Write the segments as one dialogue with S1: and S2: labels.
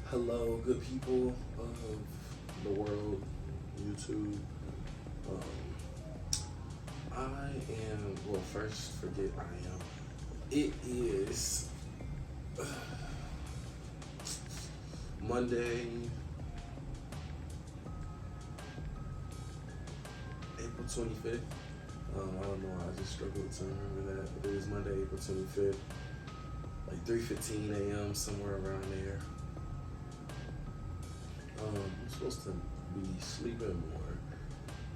S1: Hello, good people of the world, YouTube. I am, well, first, forget I am. It is Monday, April 25th. I don't know, I just struggled to remember that. But it is Monday, April 25th, like 3:15 a.m., somewhere around there. I'm supposed to be sleeping more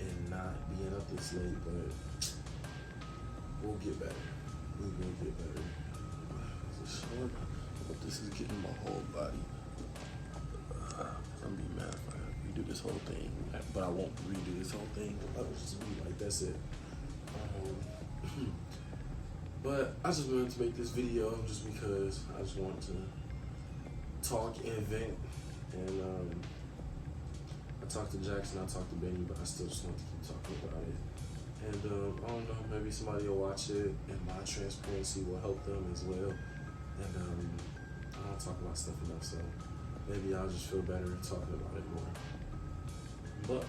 S1: and not being up this late, but we'll get better. We will get better. I hope this is getting my whole body. I'm gonna be mad if I redo this whole thing, but I won't redo this whole thing. I'll just be like, that's it. But I just wanted to make this video just because I just want to talk and vent. And I talked to Jackson, I talked to Benny, but I still just want to keep talking about it. And I don't know, maybe somebody will watch it and my transparency will help them as well. And I don't talk about stuff enough, so maybe I'll just feel better talking about it more. But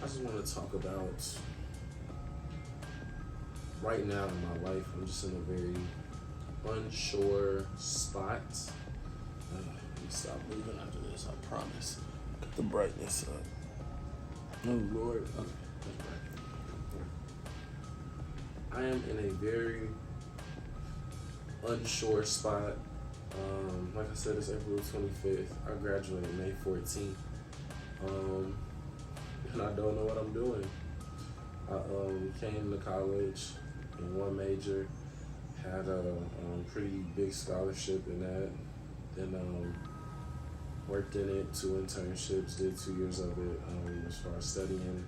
S1: I just want to talk about right now in my life. I'm just in a very unsure spot. Let me stop moving after this, I promise. Cut the brightness up. Oh Lord. Okay, that's right. I am in a very unsure spot. Like I said, it's April 25th. I graduated May 14th. And I don't know what I'm doing. I came to college in one major, had a pretty big scholarship in that. Then worked in it, 2 internships, did 2 years of it as far as studying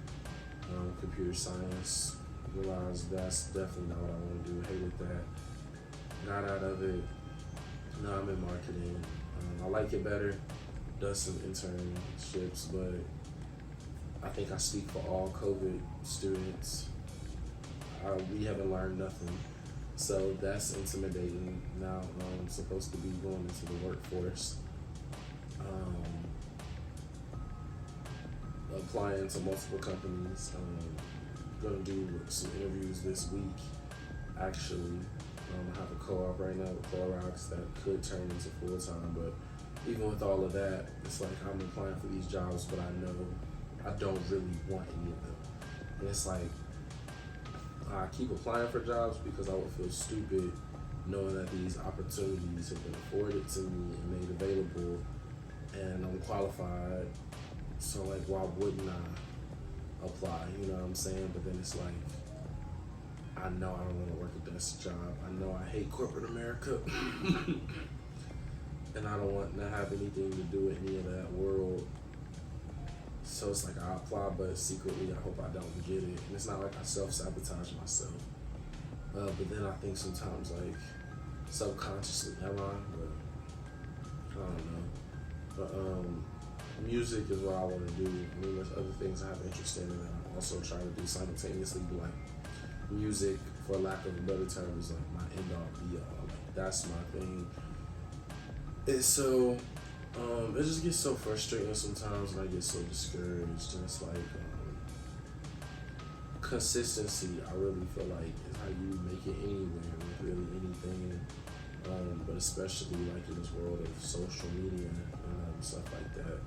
S1: computer science. Realized that's definitely not what I want to do. Hated that. Got out of it. Now I'm in marketing. I like it better. Done some internships, but I think I speak for all COVID students. We haven't learned nothing. So that's intimidating. Now I'm supposed to be going into the workforce, applying to multiple companies. Gonna do some interviews this week. Actually, I have a co-op right now with Clorox that could turn into full-time, but even with all of that, it's like I'm applying for these jobs, but I know I don't really want any of them. And it's like, I keep applying for jobs because I would feel stupid knowing that these opportunities have been afforded to me and made available, and I'm qualified. So like, why wouldn't I apply? You know what I'm saying? But then it's like, I know I don't want to work at this job. I know I hate corporate America, and I don't want to have anything to do with any of that world. So it's like I apply, but secretly I hope I don't get it. And it's not like I self-sabotage myself. But then I think sometimes, like, subconsciously, am I? But I don't know. But music is what I want to do. I mean, there's other things I have interest in, and I'm also trying to do simultaneously. But like, music, for lack of a better term, is like my end-all, be-all. Like, that's my thing. And so it just gets so frustrating sometimes, and I get so discouraged. And it's like consistency, I really feel like, is how you make it anywhere with really anything. But especially like in this world of social media and stuff like that.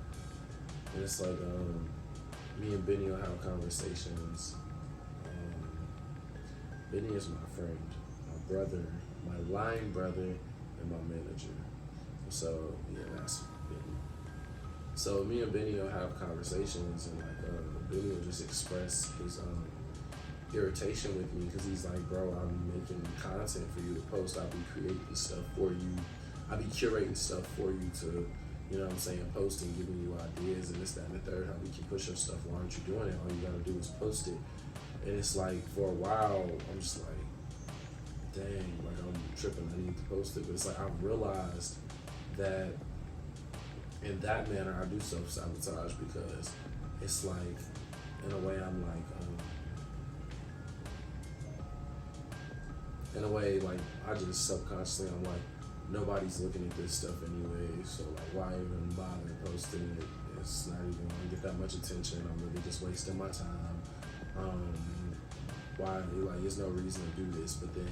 S1: And it's like me and Benny will have conversations. Benny is my friend, my brother, my line brother, and my manager. So yeah, that's Benny. So me and Benny will have conversations, and like Benny will just express his irritation with me, because he's like, bro, I'm making content for you to post. I'll be creating stuff for you. I'll be curating stuff for you to, you know what I'm saying, post and giving you ideas and this, that, and the third. How we can push your stuff. Why aren't you doing it? All you gotta do is post it. And it's like, for a while, I'm just like, dang, like I'm tripping. I need to post it. But it's like, I've realized that in that manner, I do self-sabotage, because it's like, in a way, I'm like, in a way, like, I just subconsciously, I'm like, nobody's looking at this stuff anyway, so like why even bother posting it? It's not even gonna get that much attention. I'm really just wasting my time. Why, like, there's no reason to do this. But then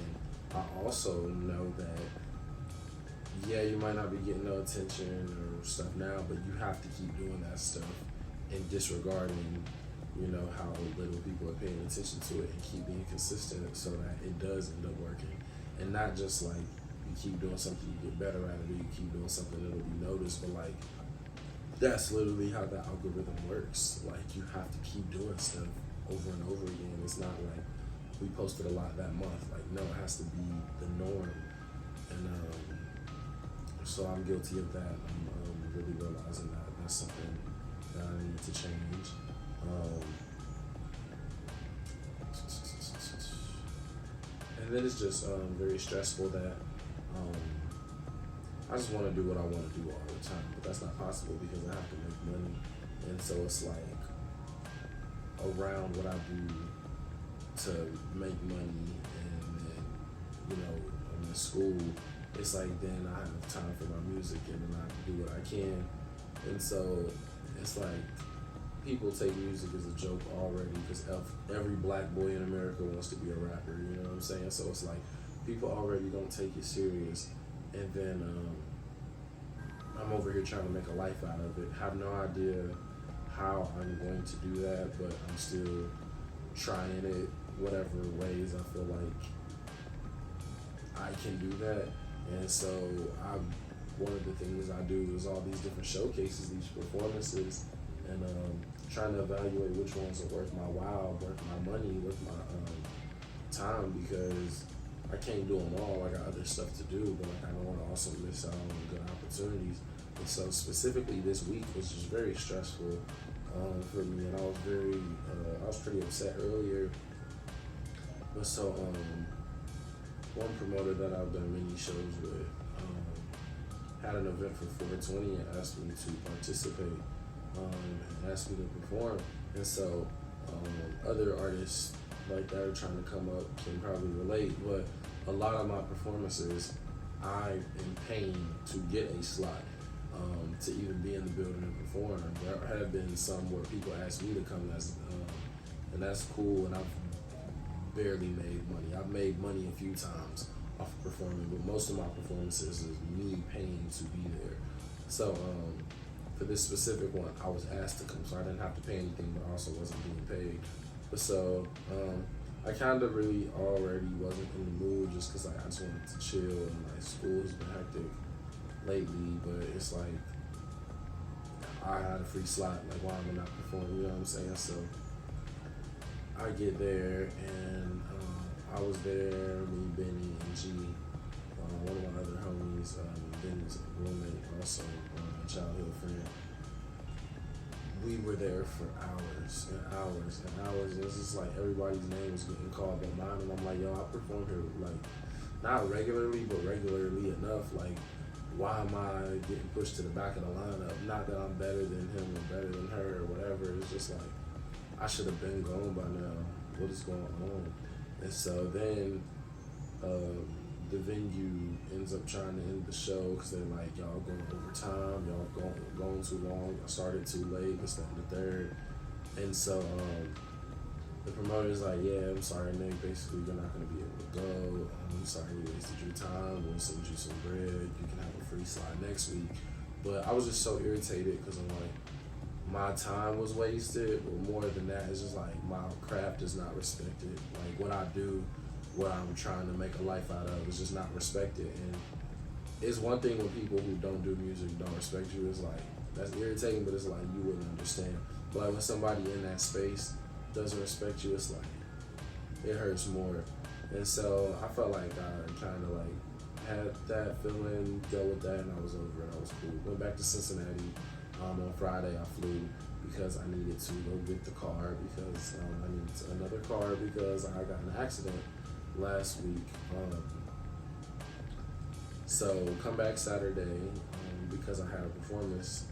S1: I also know that, yeah, you might not be getting no attention or stuff now, but you have to keep doing that stuff and disregarding, you know, how little people are paying attention to it, and keep being consistent so that it does end up working. And not just like you keep doing something, you get better at it, or you keep doing something that'll be noticed, but like that's literally how the algorithm works. Like you have to keep doing stuff over and over again. It's not like we posted a lot that month. Like no, it has to be the norm. And so I'm guilty of that. I'm really realizing that that's something that I need to change. And then it's just very stressful that I just want to do what I want to do all the time, but that's not possible because I have to make money. And so it's like around what I do to make money, and then, you know, I'm in school, it's like then I have time for my music, and then I do what I can. And so it's like people take music as a joke already, because every black boy in America wants to be a rapper, you know what I'm saying? So it's like people already don't take it serious. And then I'm over here trying to make a life out of it. Have no idea how I'm going to do that, but I'm still trying it whatever ways I feel like I can do that. And so one of the things I do is all these different showcases, these performances, and trying to evaluate which ones are worth my while, worth my money, worth my time, because I can't do them all. I got other stuff to do, but like I don't want to also miss out on good opportunities. And so specifically this week was just very stressful for me, and I was pretty upset earlier. But so one promoter that I've done many shows with had an event for 420 and asked me to participate, and asked me to perform. And so other artists like that are trying to come up can probably relate, but a lot of my performances, I am paying to get a slot to even be in the building and perform. There have been some where people ask me to come, and that's cool, and I've barely made money. I've made money a few times off of performing, but most of my performances is me paying to be there. So for this specific one, I was asked to come, so I didn't have to pay anything, but I also wasn't being paid. But so I kind of really already wasn't in the mood, just because I just wanted to chill, and like school has been hectic lately. But it's like I had a free slot, like why am I not performing? You know what I'm saying? So I get there, and I was there, me, Benny, and G, one of my other homies, Benny's roommate, also a childhood friend. We were there for hours and hours and hours. It was just like everybody's name was getting called but mine, and I'm like, yo, I perform here like not regularly, but regularly enough. Like, why am I getting pushed to the back of the lineup? Not that I'm better than him or better than her or whatever. It's just like I should have been gone by now. What is going on? And so then the venue ends up trying to end the show because they're like, y'all going overtime, y'all going too long, I started too late, this, that, and the third. And so the promoter's like, yeah, I'm sorry, Nick, basically you're not going to be able to go. I'm sorry we wasted your time, we'll send you some bread, you can have a free slide next week. But I was just so irritated because I'm like, my time was wasted, but more than that, it's just like my craft is not respected. Like what I do, what I'm trying to make a life out of is just not respected. And it's one thing when people who don't do music don't respect you. It's like, that's irritating, but it's like you wouldn't understand. But like when somebody in that space doesn't respect you, it's like, it hurts more. And so I felt like I kind of like had that feeling, dealt with that, and I was over it. I was cool. Went back to Cincinnati. On Friday I flew because I needed to go get the car because I needed another car because I got in an accident last week. So come back Saturday because I had a performance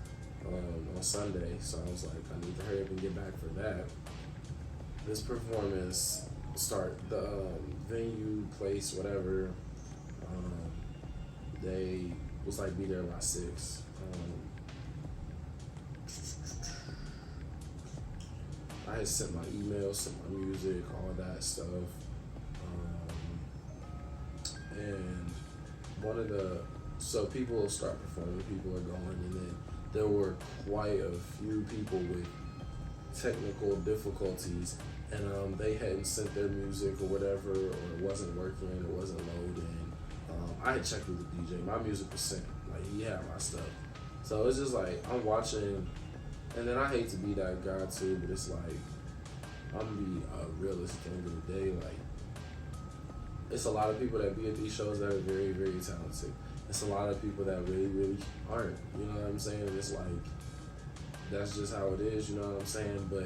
S1: on Sunday. So I was like, I need to hurry up and get back for that. This performance the venue, place, whatever, they was like be there by 6. I had sent my emails, sent my music, all that stuff. And so people will start performing, people are going, and then there were quite a few people with technical difficulties, and they hadn't sent their music or whatever, or it wasn't working, it wasn't loading. I had checked with the DJ, my music was sent, like he had my stuff. So it's just like, I'm watching, and then I hate to be that guy too, but it's like, I'm gonna be a realist at the end of the day. Like, it's a lot of people that be at these shows that are very, very talented. It's a lot of people that really, really aren't. You know what I'm saying? And it's like, that's just how it is, you know what I'm saying? But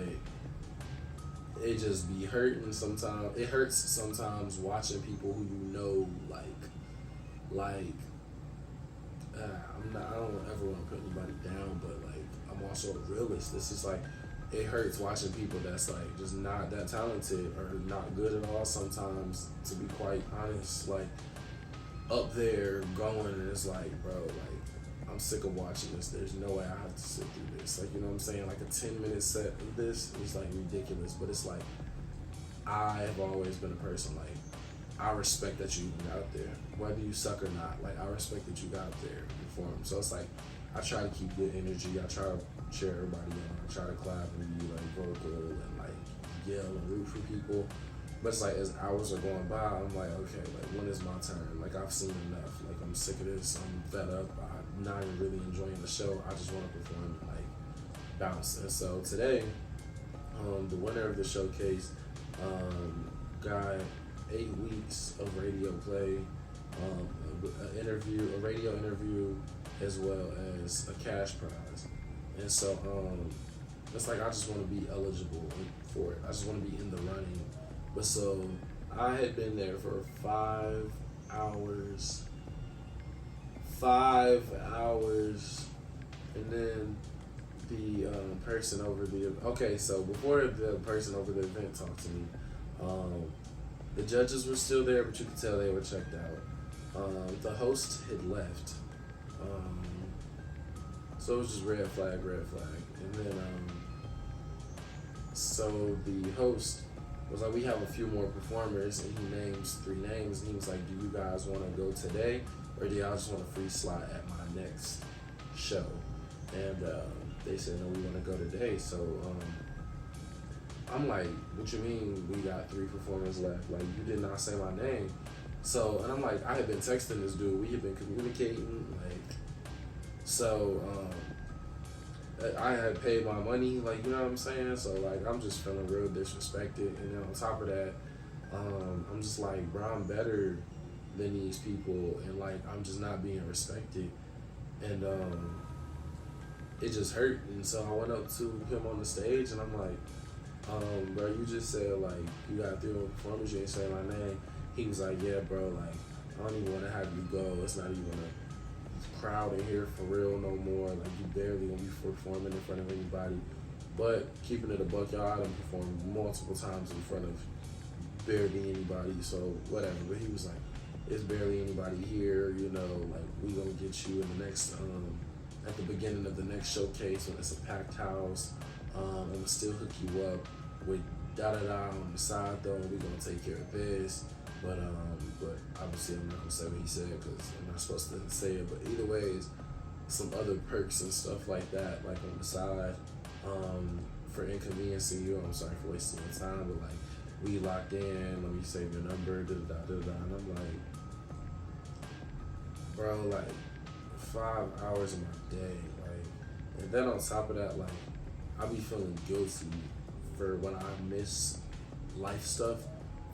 S1: it just be hurting sometimes. It hurts sometimes watching people who you know, I don't ever want to put anybody down, but like, I'm also a realist. This is like, it hurts watching people that's like just not that talented or not good at all sometimes, to be quite honest, like up there going, and it's like, bro, like I'm sick of watching this. There's no way I have to sit through this. Like, you know what I'm saying? Like a 10-minute set of this is like ridiculous, but it's like, I have always been a person, like, I respect that you got out there, whether you suck or not. Like, I respect that you got out there and performed. So it's like, I try to keep good energy. I try to cheer everybody on. I try to clap and be like vocal and like yell and root for people. But it's like, as hours are going by, I'm like, okay, like when is my turn? Like, I've seen enough. Like, I'm sick of this. I'm fed up. I'm not even really enjoying the show. I just want to perform and like bounce. And so today, the winner of the showcase got 8 weeks of radio play, a radio interview, as well as a cash prize. And so it's like, I just want to be eligible for it. I just want to be in the running. But so I had been there for 5 hours, and then the person over so before the person over the event talked to me, the judges were still there, but you could tell they were checked out. The host had left. So it was just red flag. And then, so the host was like, we have a few more performers, and he names 3 names, and he was like, do you guys want to go today, or do y'all just want a free slot at my next show? And they said, no, we want to go today. So I'm like, what you mean we got 3 performers left? Like, you did not say my name. So, and I'm like, I had been texting this dude, we had been communicating, like, so I had paid my money, like, you know what I'm saying? So like, I'm just feeling real disrespected, and then on top of that, I'm just like, bro, I'm better than these people, and like, I'm just not being respected, and it just hurt. And so I went up to him on the stage, and I'm like, bro, you just said like you got 3 more performers, you ain't say my name. He was like, yeah, bro, like, I don't even want to have you go. It's not even a crowd in here for real no more. Like, you barely gonna be performing in front of anybody. But keeping it a buck, y'all, I done performed multiple times in front of barely anybody, so whatever. But he was like, it's barely anybody here, you know, like, we gonna get you in the next, at the beginning of the next showcase when it's a packed house. I'm gonna still hook you up with da-da-da on the side though, and we gonna take care of this. But obviously I'm not gonna say what he said because I'm not supposed to say it. But either way, it's some other perks and stuff like that, like on the side, for inconveniencing you. I'm sorry for wasting your time, but like, we locked in. Let me save your number. Da-da-da-da-da. And I'm like, bro, like 5 hours of my day, like, and then on top of that, like, I be feeling guilty for when I miss life stuff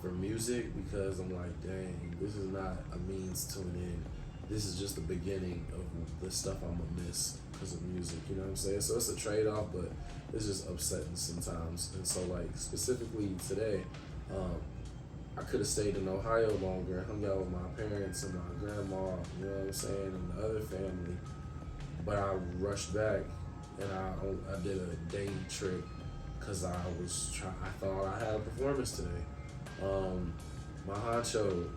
S1: for music, because I'm like, dang, this is not a means to an end. This is just the beginning of the stuff I'm gonna miss because of music, you know what I'm saying? So it's a trade-off, but it's just upsetting sometimes. And so like, specifically today, I could have stayed in Ohio longer and hung out with my parents and my grandma, you know what I'm saying, and the other family. But I rushed back, and I did a day trip because I thought I had a performance today. My honcho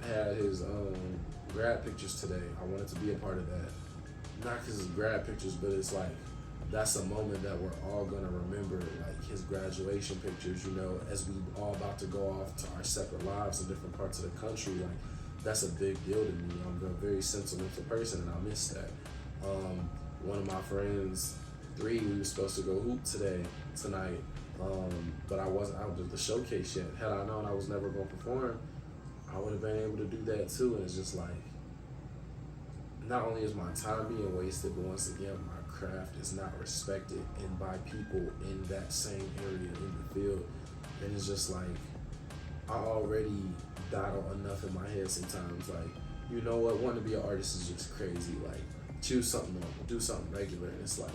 S1: had his grad pictures today. I wanted to be a part of that. Not because it's grad pictures, but it's like, that's a moment that we're all gonna remember, like his graduation pictures, you know, as we all about to go off to our separate lives in different parts of the country. Like, that's a big deal to me. I'm a very sentimental person, and I miss that. One of my friends, we were supposed to go hoop tonight, but I wasn't out of the showcase yet. Had I known I was never gonna perform, I would have been able to do that too. And it's just like, not only is my time being wasted, but once again, my craft is not respected and by people in that same area in the field. And it's just like, I already battle enough in my head sometimes. Like, you know what, wanting to be an artist is just crazy. Like, choose something normal, do something regular. And it's like,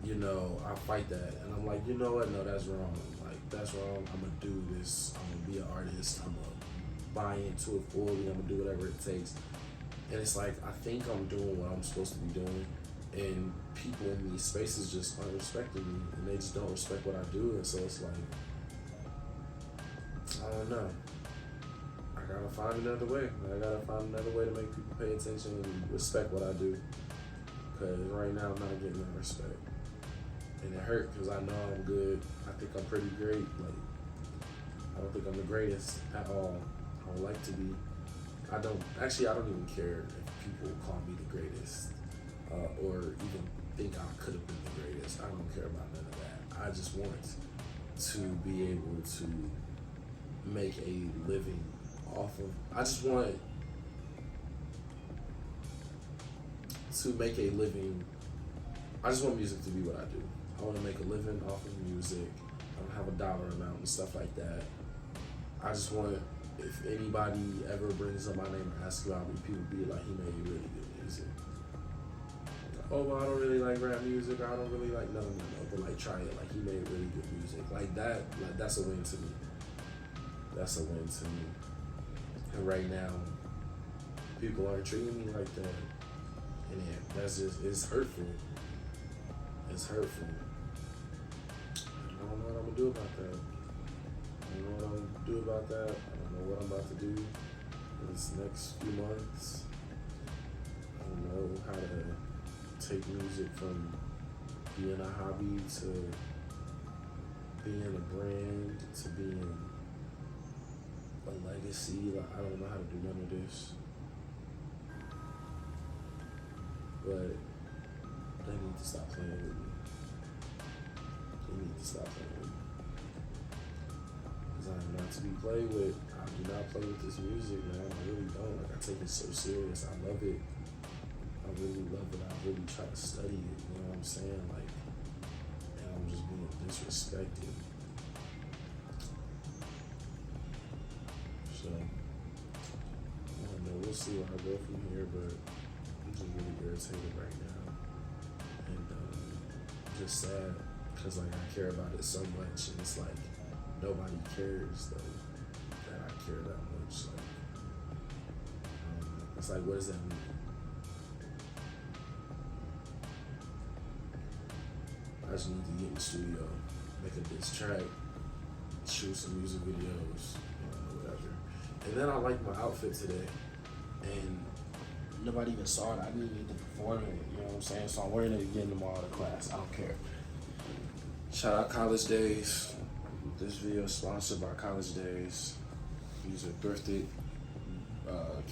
S1: you know, I fight that. And I'm like, you know what, no, that's wrong. Like, that's wrong. I'm gonna do this. I'm gonna be an artist. I'm gonna buy into it fully. I'm gonna do whatever it takes. And it's like, I think I'm doing what I'm supposed to be doing, and people in these spaces just aren't respecting me, and they just don't respect what I do. And so it's like, I don't know. I gotta find another way. I gotta find another way to make people pay attention and respect what I do. Because right now I'm not getting that respect. And it hurt because I know I'm good. I think I'm pretty great. Like, I don't think I'm the greatest at all. I would like to be. I don't even care if people call me the greatest, or even think I could have been the greatest. I don't care about none of that. I just want to be able to make a living off of, I just want to make a living, I just want music to be what I do. I want to make a living off of music. I don't have a dollar amount and stuff like that. I just want, if anybody ever brings up my name or asks about me, people be like, he made really good music. Oh, well, I don't really like rap music. I don't really like, no, but like, try it. Like, he made really good music. Like that, like, that's a win to me. That's a win to me. And right now, people aren't treating me like that. And that's just, it's hurtful. It's hurtful. I don't know what I'm gonna do about that. I don't know what I'm gonna do about that. I don't know what I'm about to do in this next few months. I don't know how to take music from being a hobby to being a brand to being a legacy. Like, I don't know how to do none of this. But they need to stop playing with me. They need to stop playing with me. Because I am not to be played with. I do not play with this music, man. I really don't. Like, I take it so serious. I love it. I really love it. I really try to study it. You know what I'm saying? Like, and I'm just being disrespected. So, I don't know. We'll see where I go from here, but I'm just really irritated right now. And just sad because, like, I care about it so much, and it's like nobody cares though that I care that much. Like, it's like, what does that mean? I just need to get in the studio, make a diss track, shoot some music videos, whatever. And then I like my outfit today, and nobody even saw it. I didn't even get to perform in it, you know what I'm saying? So I'm wearing it again tomorrow to class. I don't care. Shout out College Days. This video is sponsored by College Days. These are thrifted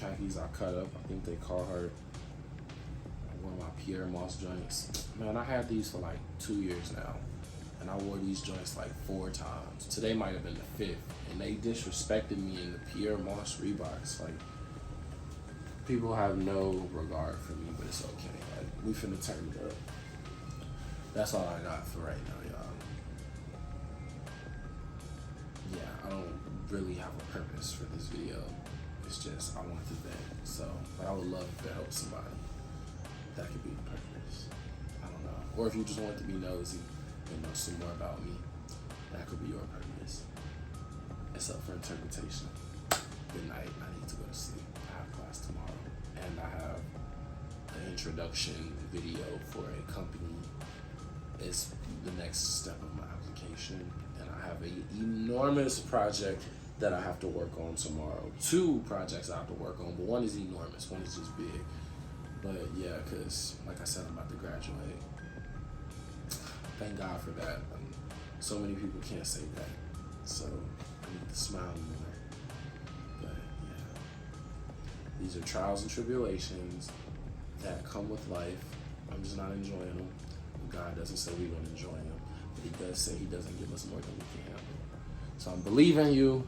S1: khakis I cut up. I think they Carhartt. One of my Pierre Moss joints. Man, I had these for like 2 years now, and I wore these joints like 4 times. Today might have been the 5th, and they disrespected me in the Pierre Moss Reeboks. Like, people have no regard for me, but it's okay. Like, we finna turn it up. That's all I got for right now, y'all. Yeah, I don't really have a purpose for this video. It's just, I want to vent. So, but I would love if it helps somebody. That could be the purpose. I don't know. Or if you just want to be nosy and know some more about me, that could be your purpose. It's up for interpretation. Good night. I need to go to sleep. I have class tomorrow. And I have an introduction video for a company. It's the next step of my application. And I have an enormous project that I have to work on tomorrow. 2 projects I have to work on, but one is enormous. One is just big. But yeah, because like I said, I'm about to graduate. Thank God for that. So many people can't say that. So I need to smile more. But yeah, these are trials and tribulations that come with life. I'm just not enjoying them. God doesn't say we don't enjoy them, but He does say He doesn't give us more than we can handle. So I'm believing you.